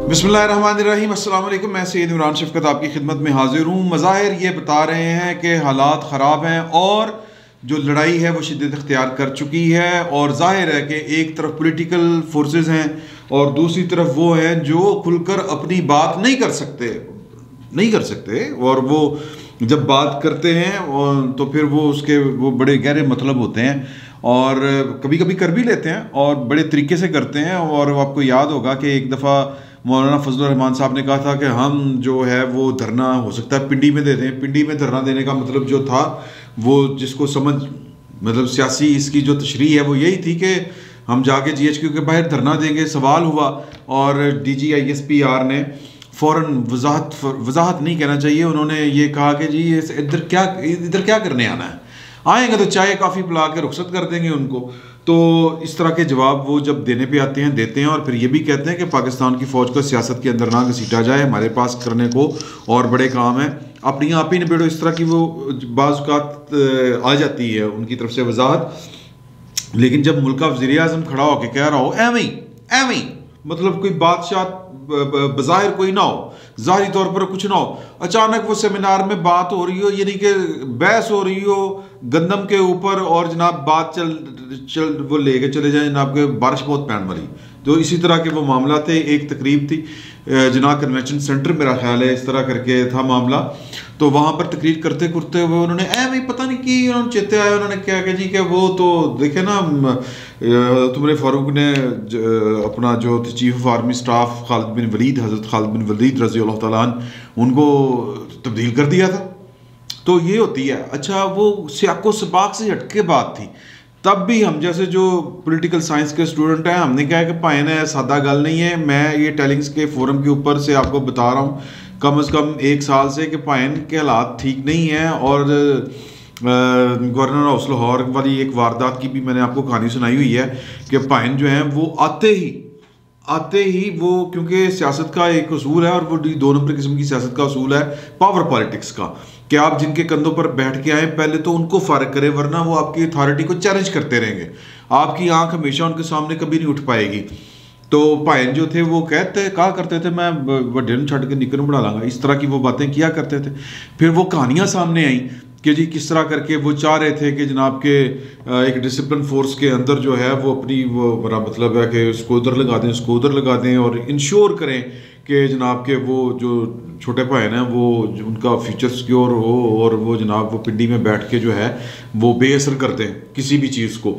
बिस्मिल्लाहिर्रहमानिर्रहीम, अस्सलाम वालेकुम। मैं सैयद इमरान शफकत आपकी खिदमत में हाजिर हूँ। मज़ाहिर ये बता रहे हैं कि हालात ख़राब हैं और जो लड़ाई है वो शिद्दत इख्तियार कर चुकी है, और ज़ाहिर है कि एक तरफ पॉलिटिकल फोर्सेस हैं और दूसरी तरफ वो हैं जो खुलकर अपनी बात नहीं कर सकते और वो जब बात करते हैं तो फिर वो बड़े गहरे मतलब होते हैं और कभी कभी कर भी लेते हैं और बड़े तरीके से करते हैं। और आपको याद होगा कि एक दफ़ा मौलाना फजलुर रहमान साहब ने कहा था कि हम जो है वो धरना हो सकता है पिंडी में दे दें। पिंडी में धरना देने का मतलब जो था वो जिसको समझ मतलब सियासी इसकी जो तशरीह है वो यही थी कि हम जाके GHQ के बाहर धरना देंगे। सवाल हुआ और DG ISPR ने फ़ौरन वजाहत नहीं कहना चाहिए, उन्होंने ये कहा कि जी इधर क्या करने आना है, आएंगे तो चाय काफ़ी पिला के रुखसत कर देंगे उनको। तो इस तरह के जवाब वो जब देने पे आते हैं देते हैं और फिर ये भी कहते हैं कि पाकिस्तान की फ़ौज को सियासत के अंदर ना घसीटा जाए, हमारे पास करने को और बड़े काम हैं, अपनी आप ही निबेड़ो। इस तरह की वो बाज़ आ जाती है उनकी तरफ से वजाहत। लेकिन जब मुल्क का वज़ीर आज़म खड़ा होकर कह रहा हो एवं मतलब कोई बादशाह बज़ाहिर कोई ना हो, ज़ाहिरी तौर पर कुछ ना हो, अचानक वो सेमिनार में बात हो रही हो, यानी कि बहस हो रही हो गंदम के ऊपर और जनाब बात चल वो लेके चले जाए जनाब के बारिश बहुत पैन वाली। तो इसी तरह के वो मामला थे। एक तकरीब थी जनाब कन्वेंशन सेंटर, मेरा ख्याल है इस तरह करके था मामला। तो वहाँ पर तकरीर करते करते हुए उन्होंने भाई पता नहीं कि उन्होंने चेते आया, उन्होंने क्या कि जी कि वो तो देखे ना तुमरे फारूक ने अपना जो चीफ ऑफ आर्मी स्टाफ हज़रत खालिद बिन वलीद रज़ी अल्लाह तआला अन्हु उनको तब्दील कर दिया था। तो ये होती है। अच्छा, वो सियाको सबाक से हटके बात थी। तब भी हम जैसे जो पॉलिटिकल साइंस के स्टूडेंट हैं हमने कहा कि भाई ने सादा गल नहीं है, मैं ये टेलिंग्स के फोरम के ऊपर से आपको बता रहा हूँ कम से कम 1 साल से कि पाइन के हालात ठीक नहीं हैं। और गवर्नर हाउस लाहौर वाली एक वारदात की भी मैंने आपको कहानी सुनाई हुई है कि पाइन जो हैं वो आते ही वो, क्योंकि सियासत का एक उसूल है और वो 2 नंबर किस्म की सियासत का उसूल है पावर पॉलिटिक्स का, कि आप जिनके कंधों पर बैठ के आए पहले तो उनको फारग करें, वरना वो आपकी अथॉरिटी को चैलेंज करते रहेंगे, आपकी आंख हमेशा उनके सामने कभी नहीं उठ पाएगी। तो भाईन जो थे वो कहा करते थे मैं बड़े छड़ के निकर बना लाँगा, इस तरह की वो बातें किया करते थे। फिर वो कहानियाँ सामने आई कि जी किस तरह करके वो चाह रहे थे कि जनाब के एक डिसिप्लिन फोर्स के अंदर जो है वो अपनी वो बड़ा मतलब है कि उसको उधर लगा दें और इंश्योर करें कि जनाब के वो जो छोटे भाई हैं वो उनका फ्यूचर सिक्योर हो और वो जनाब वो पिंडी में बैठ के जो है वो बेअसर कर दें किसी भी चीज़ को।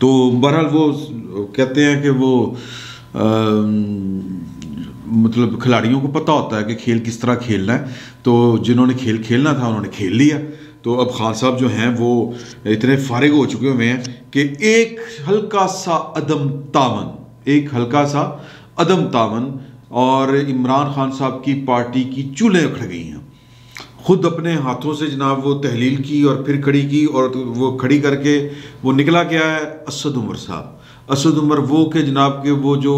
तो बहरहाल वो कहते हैं कि वो मतलब खिलाड़ियों को पता होता है कि खेल किस तरह खेलना है, तो जिन्होंने खेल खेलना था उन्होंने खेल लिया। तो अब खान साहब जो हैं वो इतने फारिग हो चुके हुए हैं कि एक हल्का सा अदम तामन और इमरान खान साहब की पार्टी की चूल्हें उखड़ गई हैं। खुद अपने हाथों से जनाब वो तहलील की और फिर खड़ी की, और वो खड़ी करके वो निकला क्या है असद उमर साहब। असद उमर वो के जनाब के वो जो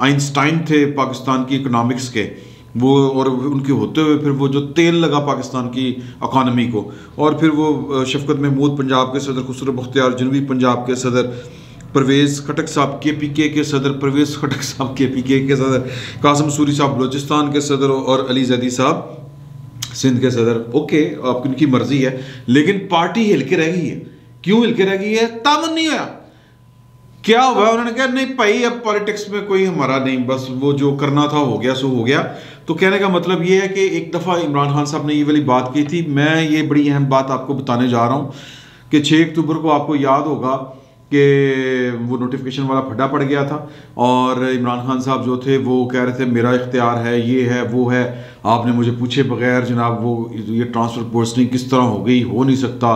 आइंस्टाइन थे पाकिस्तान की इकोनॉमिक्स के, वो और उनके होते हुए फिर वो जो तेल लगा पाकिस्तान की इकानमी को, और फिर वो शफकत महमूद पंजाब के सदर, खुसरो बख्तियार जनूबी पंजाब के सदर, परवेज़ खटक साहब KPK के सदर, परवेज़ खटक साहब KPK के सदर, कासिम सूरी साहब बलोचिस्तान के सदर और अली जैदी साहब सिंध के सदर। ओके, आपकी उनकी मर्जी है, लेकिन पार्टी हिल के रह गई है। क्यों हिल के रह गई है? तामन नहीं होया। क्या हुआ? उन्होंने कहा नहीं भाई अब पॉलिटिक्स में कोई हमारा नहीं, बस वो जो करना था हो गया सो हो गया। तो कहने का मतलब ये है कि एक दफ़ा इमरान खान साहब ने ये वाली बात की थी। मैं ये बड़ी अहम बात आपको बताने जा रहा हूँ कि 6 अक्टूबर को आपको याद होगा कि वो नोटिफिकेशन वाला फटा पड़ गया था और इमरान खान साहब जो थे वो कह रहे थे मेरा इख्तियार है, ये है वो है, आपने मुझे पूछे बगैर जनाब वो ये ट्रांसफ़र पोस्टिंग किस तरह हो गई, हो नहीं सकता,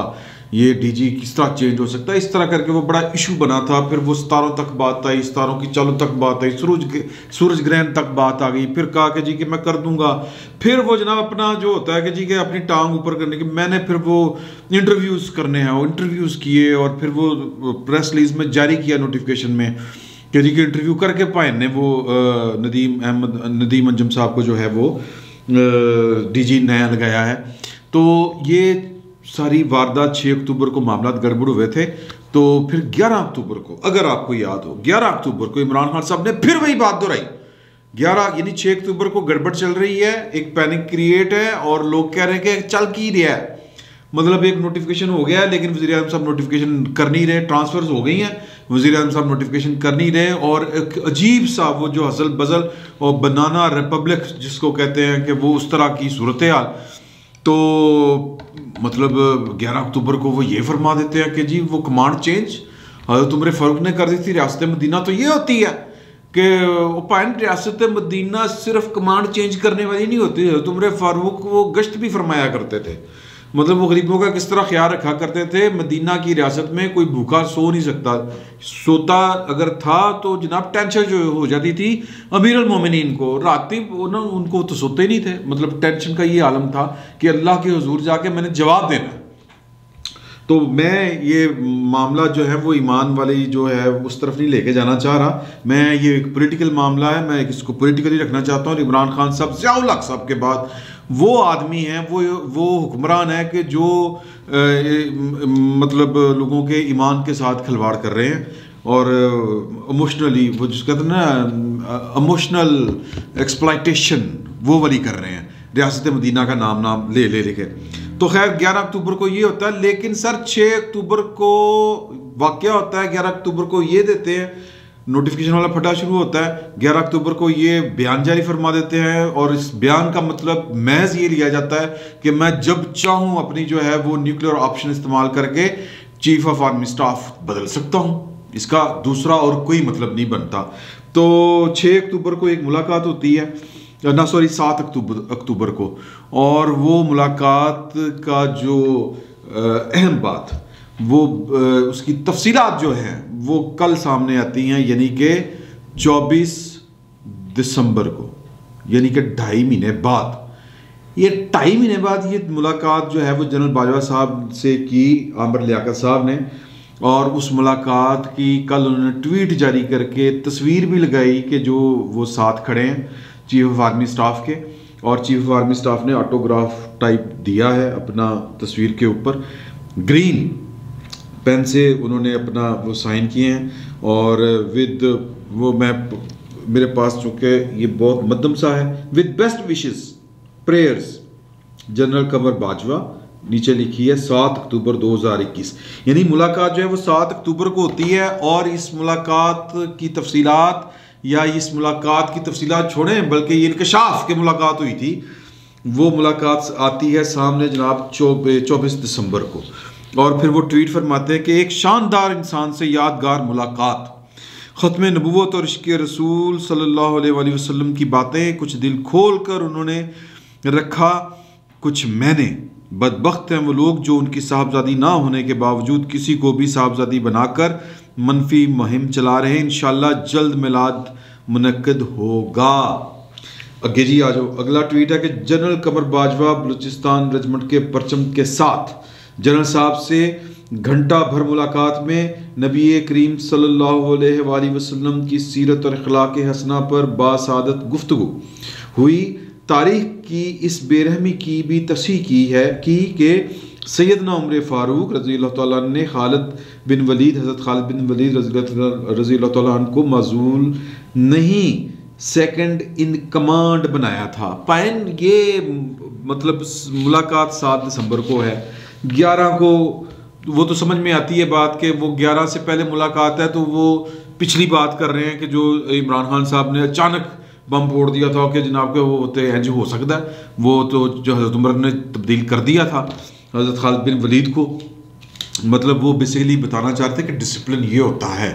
ये DG किस तरह चेंज हो सकता है, इस तरह करके वो बड़ा इशू बना था। फिर वो सितारों तक बात आई, सितारों की चालों तक बात आई, सूरज ग्रहण तक बात आ गई। फिर कहा कि जी कि मैं कर दूंगा। फिर वो जनाब अपना जो होता है कि जी कि अपनी टांग ऊपर करने की, मैंने फिर वो इंटरव्यूज़ करने हैं, वो इंटरव्यूज़ किए और फिर वो प्रेस रिलीज में जारी किया नोटिफिकेशन में कि जी कि इंटरव्यू करके पाइन ने वो नदीम अंजुम साहब को जो है वो DG नया लगाया है। तो ये सारी वारदात 6 अक्टूबर को मामला गड़बड़ हुए थे। तो फिर 11 अक्टूबर को, अगर आपको याद हो, 11 अक्टूबर को इमरान खान साहब ने फिर वही बात दोहराई 11 यानी 6 अक्टूबर को गड़बड़ चल रही है, एक पैनिक क्रिएट है और लोग कह रहे हैं कि चल की रहा है, मतलब एक नोटिफिकेशन हो गया है लेकिन वज़ीर आज़म साहब नोटिफिकेशन कर नहीं रहे, ट्रांसफर्स हो गई हैं, वज़ीर आज़म साहब नोटिफिकेशन कर नहीं रहे, और एक अजीब सा वो जो हसल बजल और बनाना रिपब्लिक जिसको कहते हैं कि वो उस तरह की सूरत हाल। तो मतलब 11 अक्टूबर को वो ये फरमा देते हैं कि जी वो कमांड चेंज हज़रत उमर फ़ारूक ने कर दी थी। रियासत मदीना तो ये होती है कि रियासत मदीना सिर्फ कमांड चेंज करने वाली नहीं होती, हज़रत उमर फ़ारूक वो गश्त भी फरमाया करते थे, मतलब वो गरीबों का किस तरह ख्याल रखा करते थे। मदीना की रियासत में कोई भूखा सो नहीं सकता, सोता अगर था तो जनाब टेंशन जो हो जाती थी अमीरुल मोमिनीन को, राती उनको तो सोते ही नहीं थे, मतलब टेंशन का ये आलम था कि अल्लाह के हुजूर जाके मैंने जवाब देना है। तो मैं ये मामला जो है वो ईमान वाली जो है उस तरफ नहीं लेके जाना चाह रहा, मैं ये एक पॉलिटिकल मामला है, मैं इसको पॉलिटिकली रखना चाहता हूँ। इमरान खान साहब ज़ियाउल हक साहब के बाद वो आदमी हैं, वो हुक्मरान है कि जो मतलब लोगों के ईमान के साथ खिलवाड़ कर रहे हैं और इमोशनली वो जिसको कहते हैं ना इमोशनल एक्सप्लॉयटेशन वो वाली कर रहे हैं, रियासत मदीना का नाम ले लेके। तो खैर 11 अक्टूबर को ये होता है, लेकिन सर 6 अक्टूबर को वाक़या होता है, 11 अक्टूबर को ये देते हैं नोटिफिकेशन वाला फटा शुरू होता है, 11 अक्टूबर को ये बयान जारी फरमा देते हैं, और इस बयान का मतलब महज ये लिया जाता है कि मैं जब चाहूँ अपनी जो है वो न्यूक्लियर ऑप्शन इस्तेमाल करके चीफ ऑफ आर्मी स्टाफ बदल सकता हूँ, इसका दूसरा और कोई मतलब नहीं बनता। तो 6 अक्टूबर को एक मुलाकात होती है, ना सॉरी 7 अक्टूबर को, और वो मुलाकात का जो अहम बात वो उसकी तफसीलात जो हैं वो कल सामने आती हैं, यानी कि 24 दिसंबर को, यानी कि 2.5 महीने बाद। ये 2.5 महीने बाद ये मुलाकात जो है वो जनरल बाजवा साहब से की आमिर लियाकत साहब ने, और उस मुलाकात की कल उन्होंने ट्वीट जारी करके तस्वीर भी लगाई कि जो वो साथ खड़े हैं चीफ ऑफ आर्मी स्टाफ के, और चीफ ऑफ आर्मी स्टाफ ने ऑटोग्राफ टाइप दिया है अपना तस्वीर के ऊपर, ग्रीन पेन से उन्होंने अपना वो साइन किए हैं, और विद वो मैं मेरे पास चूँकि ये बहुत मध्यम सा है, with best wishes prayers general Qamar Bajwa, नीचे लिखी है 7 अक्टूबर 2021। यानी मुलाकात जो है वो 7 अक्टूबर को होती है, और इस मुलाकात की तफसीलात या इस मुलाकात की तफसीलात छोड़ें बल्कि ये इंकशाफ की मुलाकात हुई थी, वो मुलाकात आती है सामने जनाब 24 दिसंबर को, और फिर वो ट्वीट फरमाते हैं कि एक शानदार इंसान से यादगार मुलाकात, ख़त्म नबूवत और इश्क़ रसूल सल्लल्लाहु अलैहि वसल्लम की बातें कुछ दिल खोल कर उन्होंने रखा, कुछ मैंने, बदबख्त हैं वो लोग जो उनकी साहबजादी ना होने के बावजूद किसी को भी साहबजादी बनाकर मनफी मुहिम चला रहे हैं। इंशाअल्लाह जल्द मिलाद मुनक्कद होगा। आगे जी आ जाओ, अगला ट्वीट है कि जनरल कमर बाजवा बलूचिस्तान रेजिमेंट के परचम के साथ जनरल साहब से घंटा भर मुलाकात में नबी करीम सल्लल्लाहु अलैहि वसल्लम की सीरत और अखलाक हसना पर बासादत गुफ्तगू हुई। तारीख की इस बेरहमी की भी तस्हीह की है कि सैयदना उमर फ़ारूक रज़ी अल्लाह तआला ने खालिद बिन वलीद हज़रत खालिद बिन वलीद रज़ी अल्लाह तआला अन्हु को माज़ूल नहीं सेकंड इन कमांड बनाया था। पाइन ये मतलब मुलाकात 7 दिसंबर को है, 11 को वो तो समझ में आती है बात कि वो 11 से पहले मुलाकात है, तो वो पिछली बात कर रहे हैं कि जो इमरान खान साहब ने अचानक बम फोड़ दिया था कि जनाब के वो होते हैं जो हो सकता है, वो तो जो हज़रत उमर ने तब्दील कर दिया था हज़रत खालिद बिन वलीद को, मतलब वो बेसिकली बताना चाहते कि डिसिप्लिन ये होता है,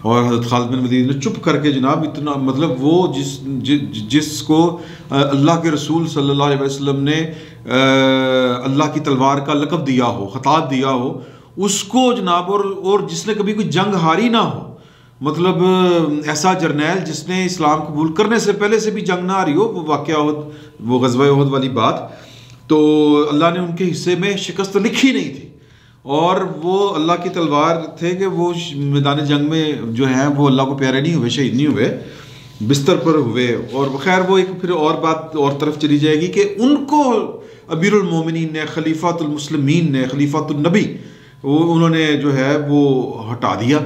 और हज़रत खालिद बिन वलीद ने चुप करके जनाब इतना मतलब वो जिसको अल्लाह के रसूल सल्लल्लाहु अलैहि वसल्लम ने अल्लाह की तलवार का लक़ब दिया हो, ख़िताब दिया हो, उसको जनाब, और जिसने कभी कोई जंग हारी ना हो, मतलब ऐसा जर्नैल जिसने इस्लाम कबूल करने से पहले से भी जंग ना हारी हो, वो वाक़या वो ग़ज़वा उहद वाली बात, तो अल्लाह ने उनके हिस्से में शिकस्त लिखी नहीं थी, और वो अल्लाह की तलवार थे कि वो मैदान जंग में जो है वो अल्लाह को प्यारे नहीं हुए, शहीद नहीं हुए, बिस्तर पर हुए। और खैर वो एक फिर और बात और तरफ चली जाएगी कि उनको अमीरुल मोमिनीन ने, खलीफातुल मुस्लिमीन ने, खलीफातुल नबी, वो उन्होंने जो है वो हटा दिया,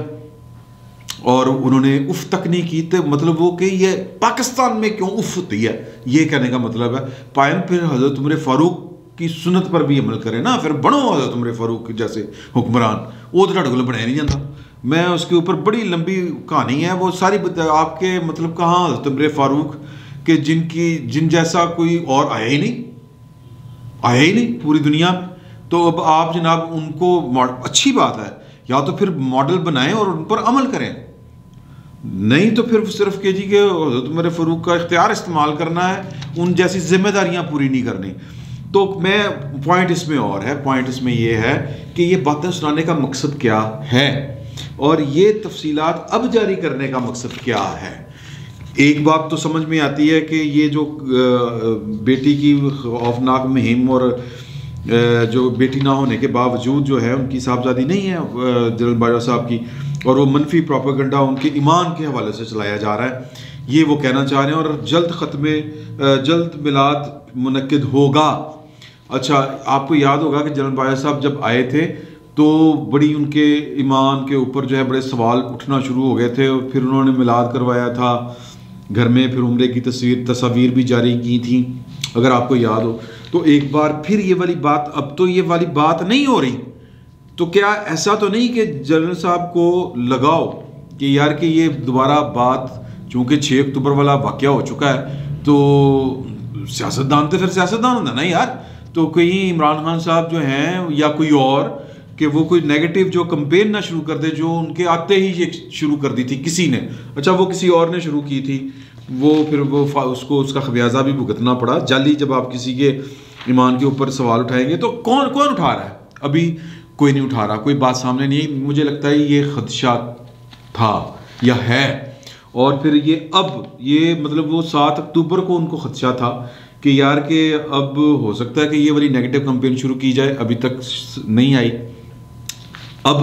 और उन्होंने उफ तक नहीं की, तो मतलब वो कि ये पाकिस्तान में क्यों उफ होती है, ये कहने का मतलब है पायन फिर हज़रत उमर फारूक की सुन्नत पर भी अमल करें ना, फिर बनो हज़रत उमर फारूक जैसे हुक्मरान, वो तो ढाड़े को बनाया नहीं जाता। मैं उसके ऊपर बड़ी लंबी कहानी है, वो सारी आपके मतलब कहाँ हज़रत उमर फारूक के जिन जैसा कोई और आया ही नहीं पूरी दुनिया में। तो अब आप जनाब उनको अच्छी बात है, या तो फिर मॉडल बनाएं और उन पर अमल करें, नहीं तो फिर सिर्फ के जी के हज़रत उमर फारूक का इख्तियार इस्तेमाल करना है, उन जैसी जिम्मेदारियां पूरी नहीं करनी। तो मैं पॉइंट इसमें और है, पॉइंट इसमें यह है कि ये बातें सुनाने का मकसद क्या है और ये तफसीलात अब जारी करने का मकसद क्या है। एक बात तो समझ में आती है कि ये जो बेटी की खौफनाक मुहिम और जो बेटी ना होने के बावजूद जो है उनकी साहबजादी नहीं है जनरल बाजवा साहब की, और वो मनफी प्रोपेगेंडा उनके ईमान के हवाले से चलाया जा रहा है, ये वो कहना चाह रहे हैं। और जल्द मिलाद मुनक्किद होगा। अच्छा, आपको याद होगा कि जनरल बाजवा साहब जब आए थे तो बड़ी उनके ईमान के ऊपर जो है बड़े सवाल उठना शुरू हो गए थे, और फिर उन्होंने मिलाद करवाया था घर में, फिर उम्रे की तस्वीर भी जारी की थी अगर आपको याद हो। तो एक बार फिर ये वाली बात, अब तो ये वाली बात नहीं हो रही, तो क्या ऐसा तो नहीं कि जनरल साहब को लगाओ कि यार कि ये दोबारा बात, चूंकि 6 अक्टूबर वाला वाक़या हो चुका है, तो सियासतदान तो फिर सियासतदान होता ना यार, तो कहीं इमरान खान साहब जो हैं या कोई और कि वो कोई नेगेटिव जो कंपेन ना शुरू कर दे, जो उनके आते ही ये शुरू कर दी थी किसी ने, अच्छा वो किसी और ने शुरू की थी, वो फिर वो उसको उसका खमियाजा भी भुगतना पड़ा। जाली जब आप किसी के ईमान के ऊपर सवाल उठाएंगे तो कौन उठा रहा है? अभी कोई नहीं उठा रहा, कोई बात सामने नहीं। मुझे लगता है ये खदशा था या है, और फिर ये मतलब वो 7 अक्टूबर को उनको खदशा था कि यार के अब हो सकता है कि ये वाली नेगेटिव कंपेन शुरू की जाए, अभी तक नहीं आई। अब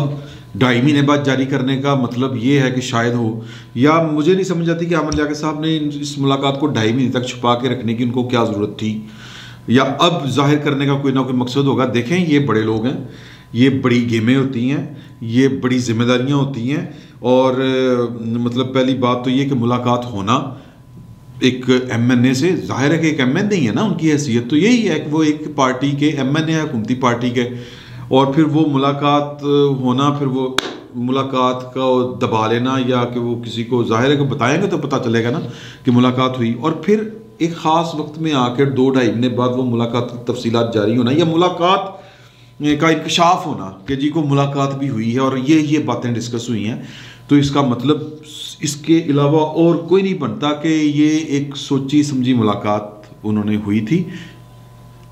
2.5 महीने बाद जारी करने का मतलब ये है कि शायद हो, या मुझे नहीं समझ आती कि आमिर लियाकत साहब ने इस मुलाकात को 2.5 महीने तक छुपा के रखने की उनको क्या ज़रूरत थी, या अब जाहिर करने का कोई ना कोई मकसद होगा। देखें, ये बड़े लोग हैं, ये बड़ी गेमें होती हैं, ये बड़ी जिम्मेदारियां होती हैं, और मतलब पहली बात तो ये कि मुलाकात होना एक MNA से, जाहिर है कि एक MNA नहीं है ना, उनकी हैसियत तो यही है कि वो एक पार्टी के MNA है, हुकूमती पार्टी के, और फिर वो मुलाकात होना, फिर वो मुलाकात का दबा लेना, या कि वो किसी को जाहिर है कि बताएंगे तो पता चलेगा ना कि मुलाकात हुई, और फिर एक ख़ास वक्त में आकर 2-2.5 महीने बाद वो मुलाकात की तफसीलात जारी होना, या मुलाकात का इंकशाफ होना कि जी को मुलाकात भी हुई है और ये बातें डिस्कस हुई हैं। तो इसका मतलब इसके अलावा और कोई नहीं बनता कि ये एक सोची समझी मुलाकात उन्होंने हुई थी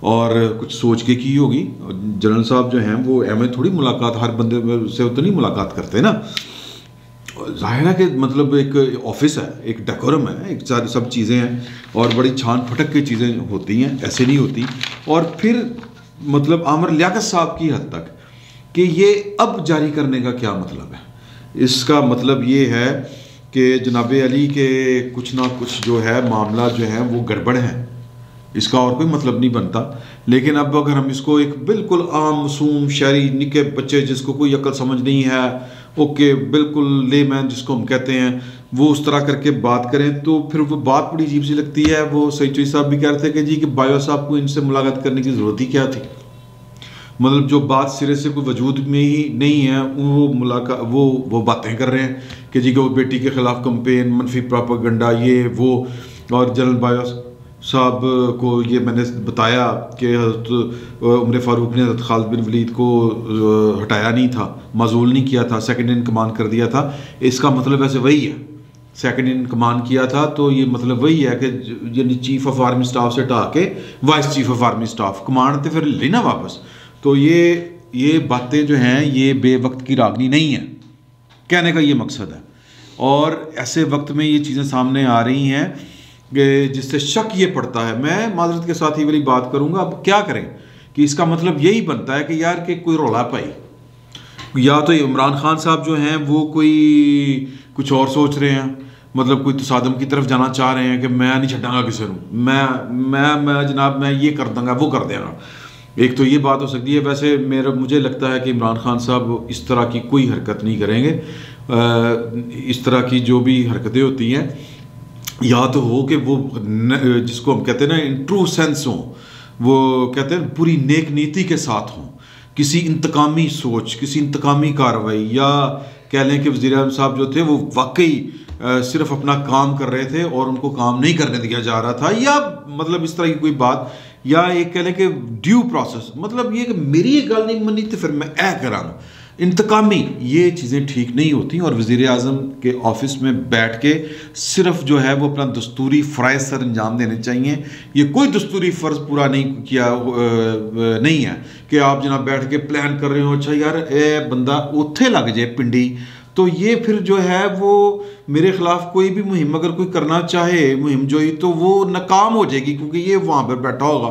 और कुछ सोच के की होगी। जनरल साहब जो हैं वो एम थोड़ी मुलाकात हर बंदे से तो नहीं मुलाकात करते ना, जाहिर है कि मतलब एक ऑफिस है, एक डेकोरम है, एक सारी सब चीज़ें हैं और बड़ी छान फटक की चीज़ें होती हैं, ऐसे नहीं होती। और फिर मतलब आमिर लियाकत साहब की हद तक कि ये अब जारी करने का क्या मतलब है, इसका मतलब ये है कि जनाब अली के कुछ ना कुछ जो है मामला जो है वो गड़बड़ है, इसका और कोई मतलब नहीं बनता। लेकिन अब अगर हम इसको एक बिल्कुल आम मासूम शहरी निके बच्चे जिसको कोई अकल समझ नहीं है, ओके बिल्कुल लेमैन जिसको हम कहते हैं, वो उस तरह करके बात करें तो फिर वो बात बड़ी अजीब सी लगती है। वो सईद साहब भी कह रहे थे कि जी कि बायो साहब को इनसे मुलाकात करने की ज़रूरत ही क्या थी, मतलब जो बात सिरे से कोई वजूद में ही नहीं है वो मुलाकात वो बातें कर रहे हैं कि जी कि वो बेटी के ख़िलाफ़ कंपेन, मनफी प्रोपेगेंडा, ये वो। और जनरल बायो साहब को ये मैंने बताया कि हज़रत उमर फारूक ने हज़रत खालिद बिन वलीद को हटाया नहीं था, माजूल नहीं किया था, सेकंड इन कमान कर दिया था। इसका मतलब वैसे वही है, सेकंड इन कमान किया था तो ये मतलब वही है कि यानी चीफ ऑफ आर्मी स्टाफ से हटा के vice chief of army staff command तो फिर लेना वापस। तो ये बातें जो हैं ये बेवक्त की रागनी नहीं है, कहने का ये मकसद है। और ऐसे वक्त में ये चीज़ें सामने आ रही हैं कि जिससे शक ये पड़ता है। मैं माजरत के साथ ही वाली बात करूँगा, अब क्या करें कि इसका मतलब यही बनता है कि यार कि कोई रौला पाई, या तो इमरान खान साहब जो हैं वो कोई कुछ और सोच रहे हैं, मतलब कोई तसादम की तरफ जाना चाह रहे हैं कि मैं नहीं छटांगा किसी को, मैं जनाब मैं ये कर दूँगा वो कर देगा। एक तो ये बात हो सकती है। वैसे मुझे लगता है कि इमरान खान साहब इस तरह की कोई हरकत नहीं करेंगे इस तरह की जो भी हरकतें होती हैं, या तो हो कि वो जिसको हम कहते हैं ना इन ट्रू सेंस हो, वो कहते हैं पूरी नेक नीति के साथ हों, किसी इंतकामी सोच, किसी इंतकामी कार्रवाई, या कह लें कि वज़ीर आज़म साहब जो थे वो वाकई सिर्फ अपना काम कर रहे थे और उनको काम नहीं करने दिया जा रहा था, या मतलब इस तरह की कोई बात, या एक कह लें कि ड्यू प्रोसेस, मतलब ये कि मेरी ये गल नहीं मनी तो फिर मैं ऐ करांगा, इंतकामी, ये चीज़ें ठीक नहीं होती। और वज़ीर आज़म के ऑफिस में बैठ के सिर्फ जो है वो अपना दस्तूरी फ़राइज़ सर अंजाम देने चाहिए। ये कोई दस्तूरी फ़र्ज़ पूरा नहीं किया नहीं है कि आप जनाब बैठ के प्लान कर रहे हो, अच्छा यार ए बंदा उत्थे लग जाए पिंडी, तो ये फिर जो है वो मेरे ख़िलाफ़ कोई भी मुहिम अगर कोई करना चाहे, मुहिम जोई, तो वो नाकाम हो जाएगी, क्योंकि ये वहाँ पर बैठा होगा।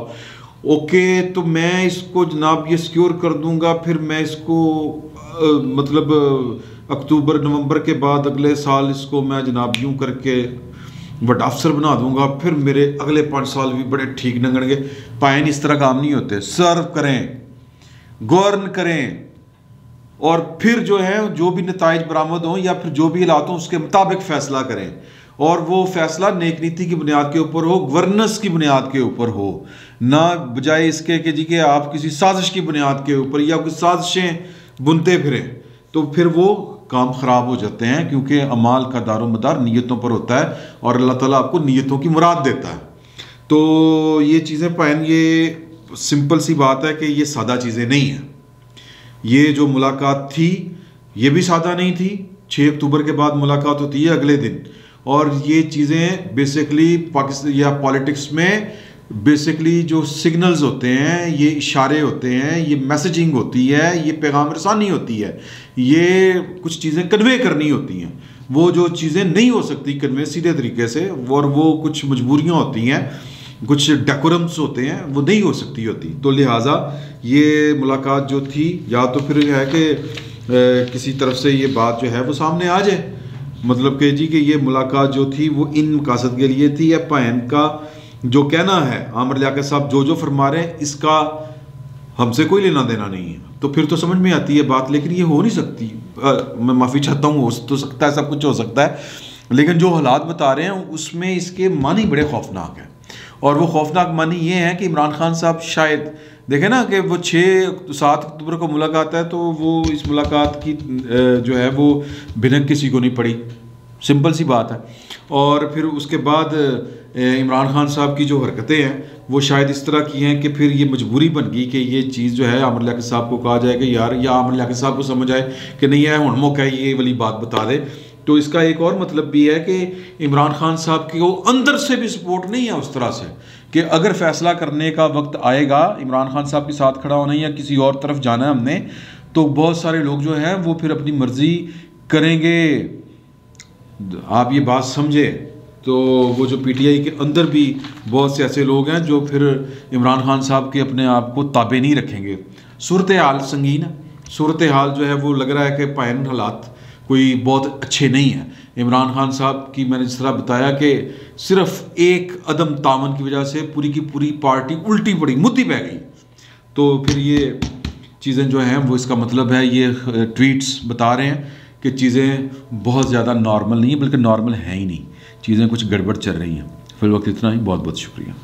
ओके, तो मैं इसको जनाब ये सिक्योर कर दूंगा, फिर मैं इसको मतलब अक्टूबर नवंबर के बाद अगले साल इसको मैं जनाब यूँ करके बड़ा अफसर बना दूंगा, फिर मेरे अगले 5 साल भी बड़े ठीक लगेंगे। पाइन इस तरह काम नहीं होते। सर्व करें, गवर्न करें, और फिर जो है जो भी नताइज बरामद हों या फिर जो भी हालात हों उसके मुताबिक फ़ैसला करें, और वो फैसला नेक नीति की बुनियाद के ऊपर हो, गवर्नेंस की बुनियाद के ऊपर हो, ना बजाय इसके कि जी कि आप किसी साजिश की बुनियाद के ऊपर या कुछ साजिशें बुनते फिरें, तो फिर वो काम ख़राब हो जाते हैं, क्योंकि अमाल का दारोमदार नीयतों पर होता है और अल्लाह ताला आपको नीयतों की मुराद देता है। तो ये चीज़ें पाइन, ये सिंपल सी बात है कि ये सादा चीज़ें नहीं हैं। ये जो मुलाकात थी ये भी सादा नहीं थी। 6 अक्टूबर के बाद मुलाकात होती है अगले दिन, और ये चीज़ें बेसिकली पाकिस्तान या पॉलिटिक्स में बेसिकली जो सिग्नल्स होते हैं, ये इशारे होते हैं, ये मैसेजिंग होती है, ये पैगाम रसानी होती है, ये कुछ चीज़ें कन्वे करनी होती हैं। वो जो चीज़ें नहीं हो सकती कन्वे सीधे तरीके से, और वो कुछ मजबूरियाँ होती हैं, कुछ डेकोरम्स होते हैं, वो नहीं हो सकती होती। तो लिहाजा ये मुलाकात जो थी, या तो फिर है कि किसी तरफ से ये बात जो है वो सामने आ जाए, मतलब कि जी कि ये मुलाकात जो थी वो इन मकासद के लिए थी, या पाइन का जो कहना है आमिर लियाकत साहब जो फरमा रहे हैं इसका हमसे कोई लेना देना नहीं है, तो फिर तो समझ में आती है बात। लेकिन ये हो नहीं सकती। मैं माफ़ी चाहता हूँ, हो तो सकता है, सब कुछ हो सकता है, लेकिन जो हालात बता रहे हैं उसमें इसके मानी बड़े खौफनाक हैं। और वो खौफनाक मानी ये है कि इमरान खान साहब शायद देखें ना कि वो 7 अक्टूबर को मुलाकात है, तो वो इस मुलाकात की जो है वो भिनक किसी को नहीं पड़ी, सिंपल सी बात है। और फिर उसके बाद इमरान खान साहब की जो हरकतें हैं वो शायद इस तरह की हैं कि फिर ये मजबूरी बन गई कि ये चीज़ जो है आमिर लियाकत साहब को कहा जाए कि यार, या आमिर लियाकत साहब को समझ आए कि नहीं है हुण मौका है ये वाली बात बता दे। तो इसका एक और मतलब भी है कि इमरान खान साहब की वो अंदर से भी सपोर्ट नहीं है उस तरह से कि अगर फैसला करने का वक्त आएगा इमरान खान साहब के साथ खड़ा होना या किसी और तरफ जाना है हमने, तो बहुत सारे लोग जो हैं वो फिर अपनी मर्जी करेंगे। आप ये बात समझे। तो वो जो पीटीआई के अंदर भी बहुत से ऐसे लोग हैं जो फिर इमरान खान साहब के अपने आप को ताबे नहीं रखेंगे। सूरत हाल संगीन है, सूरत हाल जो है वो लग रहा है कि पायन हालात कोई बहुत अच्छे नहीं है। इमरान खान साहब की मैंने जिस तरह बताया कि सिर्फ एक अदम तामन की वजह से पूरी की पूरी पार्टी उल्टी पड़ी, मुद्दी पै गई। तो फिर ये चीज़ें जो हैं वो इसका मतलब है ये ट्वीट्स बता रहे हैं कि चीज़ें बहुत ज़्यादा नॉर्मल नहीं है, बल्कि नॉर्मल है ही नहीं, चीज़ें कुछ गड़बड़ चल रही हैं। फिर वक्त इतना ही, बहुत बहुत शुक्रिया।